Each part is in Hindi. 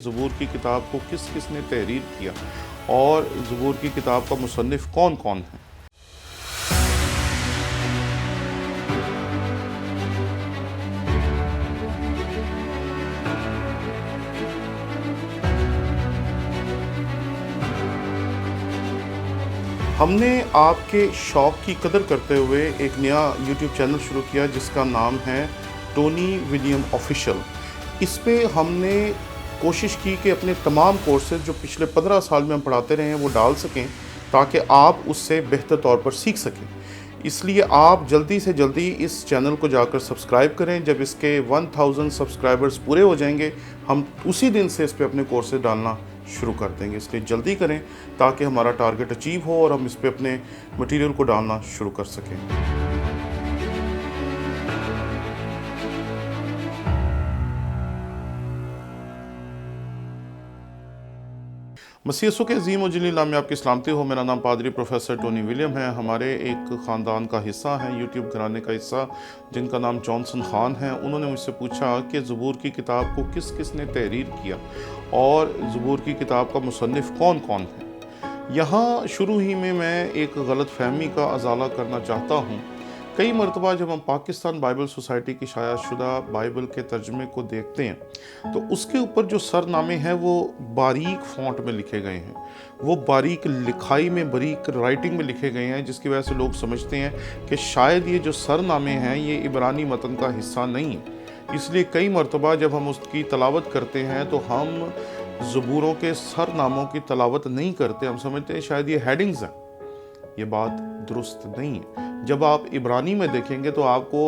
ज़बूर की किताब को किस किस ने तहरीर किया और ज़बूर की किताब का मुसन्निफ़ कौन कौन है। हमने आपके शौक़ की कदर करते हुए एक नया यूट्यूब चैनल शुरू किया जिसका नाम है टोनी विलियम ऑफिशियल। इस पे हमने कोशिश की कि अपने तमाम कोर्सेज़ जो पिछले 15 साल में हम पढ़ाते रहे हैं वो डाल सकें ताकि आप उससे बेहतर तौर पर सीख सकें। इसलिए आप जल्दी से जल्दी इस चैनल को जाकर सब्सक्राइब करें। जब इसके 1000 सब्सक्राइबर्स पूरे हो जाएंगे हम उसी दिन से इस पे अपने कोर्सेज डालना शुरू कर देंगे। इसलिए जल्दी करें ताकि हमारा टारगेट अचीव हो और हम इस पे अपने मटेरियल को डालना शुरू कर सकें। मसीह यसू के अज़ीम और जलील नाम में आपकी सलामती हो। मेरा नाम पादरी प्रोफेसर टोनी विलियम है। हमारे एक ख़ानदान का हिस्सा है, यूट्यूब घराने का हिस्सा, जिनका नाम जॉनसन खान है। उन्होंने मुझसे पूछा कि ज़बूर की किताब को किस किस ने तहरीर किया और ज़बूर की किताब का मुसन्निफ़ कौन कौन है। यहाँ शुरू ही में मैं एक गलत फहमी का अजाला करना चाहता हूँ। कई मरतबा जब हम पाकिस्तान बाइबल सोसाइटी की शायाशुदा बाइबल के तर्जमे को देखते हैं तो उसके ऊपर जो सरनामे हैं वो बारीक फ़ॉन्ट में लिखे गए हैं, वो बारीक लिखाई में, बारीक राइटिंग में लिखे गए हैं, जिसकी वजह से लोग समझते हैं कि शायद ये जो सरनामे हैं ये इब्रानी मतन का हिस्सा नहीं है। इसलिए कई मरतबा जब हम उसकी तलावत करते हैं तो हम ज़बूरों के सरनामों की तलावत नहीं करते, हम समझते हैं शायद ये हेडिंग्स हैं। ये बात दुरुस्त नहीं है। जब आप इब्रानी में देखेंगे तो आपको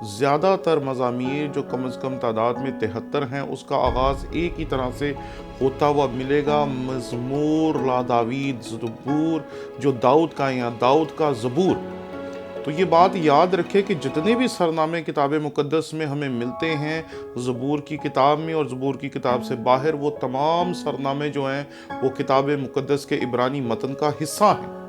ज़्यादातर मज़ामीर जो कम से कम तादाद में 73 हैं उसका आगाज़ एक ही तरह से होता हुआ मिलेगा। मज़मूर ला दावीद ज़बूर, जो दाऊद का है, यहाँ दाऊद का ज़बूर। तो ये बात याद रखें कि जितने भी सरनामे किताब मुक़द्दस में हमें मिलते हैं ज़बूर की किताब में और ज़बूर की किताब से बाहर, वो तमाम सरनामे जो हैं वो किताब मुक़द्दस के इब्रानी मतन का हिस्सा हैं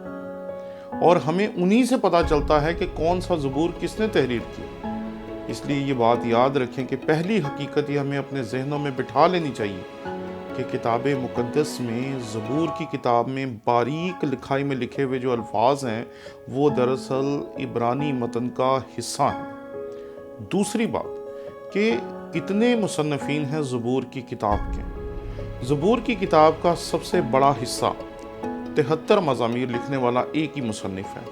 और हमें उन्हीं से पता चलता है कि कौन सा ज़बूर किसने तहरीर की। इसलिए ये बात याद रखें कि पहली हकीकत ये हमें अपने जहनों में बिठा लेनी चाहिए कि किताब मुक़द्दस में, ज़बूर की किताब में बारीक लिखाई में लिखे हुए जो अल्फाज हैं वो दरअसल इब्रानी मतन का हिस्सा हैं। दूसरी बात कि कितने मुसन्निफ़ीन हैं ज़बूर की किताब के। ज़बूर की किताब का सबसे बड़ा हिस्सा 73 मज़ामीर लिखने वाला एक ही मुसन्निफ़ है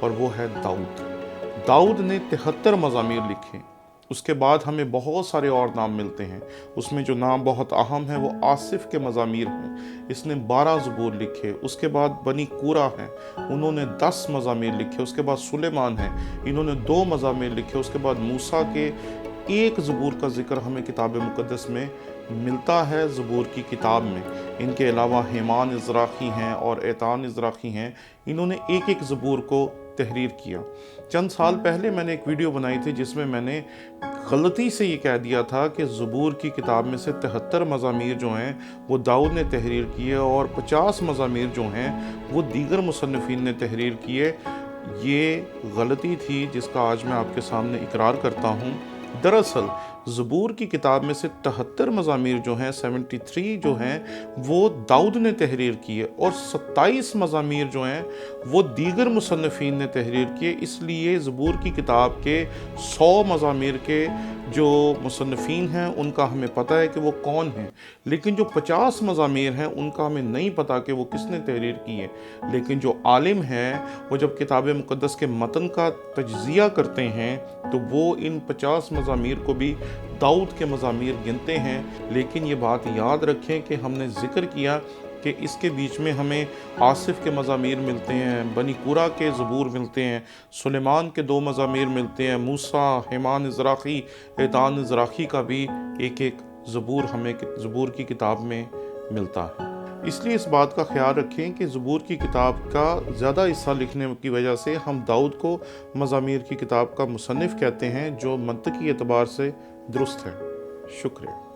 और वो है दाऊद। दाऊद ने 73 मज़ामीर लिखे। उसके बाद हमें बहुत सारे और नाम मिलते हैं। उसमें जो नाम बहुत अहम है वो आसिफ के मज़ामीर हैं, इसने 12 ज़बूर लिखे। उसके बाद बनी कूरा है, उन्होंने 10 मज़ामीर लिखे। उसके बाद सुलेमान है, इन्होंने 2 मज़ामीर लिखे। उसके बाद मूसा के एक ज़बूर का जिक्र हमें किताब मुक़द्दस में मिलता है ज़बूर की किताब में। इनके अलावा हेमान इज़राक़ी हैं और एतान इज़राक़ी हैं, इन्होंने एक एक ज़बूर को तहरीर किया। चंद साल पहले मैंने एक वीडियो बनाई थी जिसमें मैंने गलती से ये कह दिया था कि ज़बूर की किताब में से 73 मज़ामीर जो हैं वो दाऊद ने तहरीर किए और 50 मज़ामीर जो हैं वो दीगर मुसन्निफ़ीन ने तहरीर किए। ये गलती थी जिसका आज मैं आपके सामने इकरार करता हूँ। दरअसल ज़बूर की किताब में से 73 मज़ामीर जो हैं, 73 जो हैं वो दाऊद ने तहरीर किए और 27 मज़ामीर जो हैं वो दीगर मुसन्निफ़ीन ने तहरीर किए। इसलिए ज़बूर की किताब के 100 मज़ामीर के जो मुसन्निफ़ीन हैं उनका हमें पता है कि वो कौन हैं, लेकिन जो 50 मज़ामीर हैं उनका हमें नहीं पता कि वो किसने तहरीर की है। लेकिन जो आलिम हैं वो जब किताब मुक़द्दस के मतन का तज्ज़िया करते हैं तो वो इन 50 मज़ामीर को भी दाऊद के मज़ामीर गिनते हैं। लेकिन ये बात याद रखें कि हमने ज़िक्र किया कि इसके बीच में हमें आसिफ के मज़ामीर मिलते हैं, बनी कूरा के ज़बूर मिलते हैं, सुलेमान के 2 मज़ामीर मिलते हैं, मूसा, हेमान इज़राक़ी, एतान इज़राक़ी का भी एक एक ज़बूर हमें ज़बूर की किताब में मिलता है। इसलिए इस बात का ख्याल रखें कि ज़बूर की किताब का ज़्यादा हिस्सा लिखने की वजह से हम दाऊद को मज़ामीर की किताब का मुसन्निफ़ कहते हैं, जो मंतकी एतबार से दुरुस्त है। शुक्रिया।